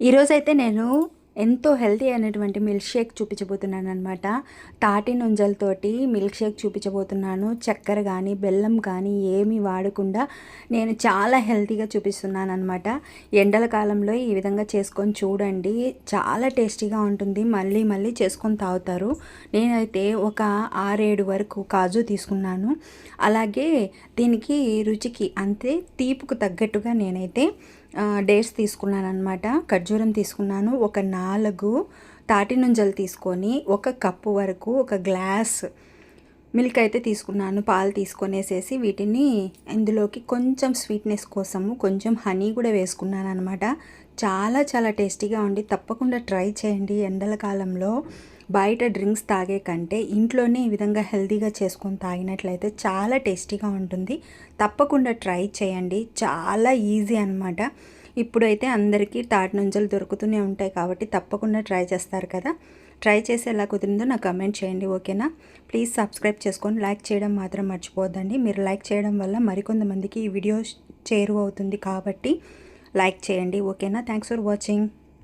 ఈరోజైతే నేను ఎంతో హెల్తీ అయినటువంటి మిల్క్ షేక్ చూపించబోతున్నాను అనమాట. తాటి నుంజలతోటి మిల్క్ షేక్ చూపించబోతున్నాను. చక్కెర కానీ బెల్లం కానీ ఏమీ వాడకుండా నేను చాలా హెల్తీగా చూపిస్తున్నాను అనమాట. ఎండల కాలంలో ఈ విధంగా చేసుకొని చూడండి, చాలా టేస్టీగా ఉంటుంది. మళ్ళీ మళ్ళీ చేసుకొని తాగుతారు. నేనైతే ఒక 6-7 వరకు కాజు తీసుకున్నాను. అలాగే దీనికి రుచికి అంతే తీపుకు తగ్గట్టుగా నేనైతే డేట్స్ తీసుకున్నాను అనమాట. ఖర్జూరం తీసుకున్నాను. ఒక 4 తాటి నుంజలు తీసుకొని 1 కప్పు వరకు 1 గ్లాస్ మిల్క్ అయితే తీసుకున్నాను. పాలు తీసుకొనేసేసి వీటిని ఇందులోకి కొంచెం స్వీట్నెస్ కోసము కొంచెం హనీ కూడా వేసుకున్నాను అనమాట. చాలా చాలా టేస్టీగా ఉండి తప్పకుండా ట్రై చేయండి. ఎండల కాలంలో బయట డ్రింక్స్ తాగే కంటే ఇంట్లోనే ఈ విధంగా హెల్తీగా చేసుకొని తాగినట్లయితే చాలా టేస్టీగా ఉంటుంది. తప్పకుండా ట్రై చేయండి. చాలా ఈజీ అనమాట. ఇప్పుడైతే అందరికీ తాటి నుంజలు దొరుకుతూనే ఉంటాయి కాబట్టి తప్పకుండా ట్రై చేస్తారు కదా. ట్రై చేసి ఎలా కుదిరిందో నాకు కమెంట్ చేయండి, ఓకేనా. ప్లీజ్ సబ్స్క్రైబ్ చేసుకొని లైక్ చేయడం మాత్రం మర్చిపోవద్దండి. మీరు లైక్ చేయడం వల్ల మరికొంతమందికి ఈ వీడియో చేరువవుతుంది కాబట్టి లైక్ చేయండి, ఓకేనా. Thanks for watching.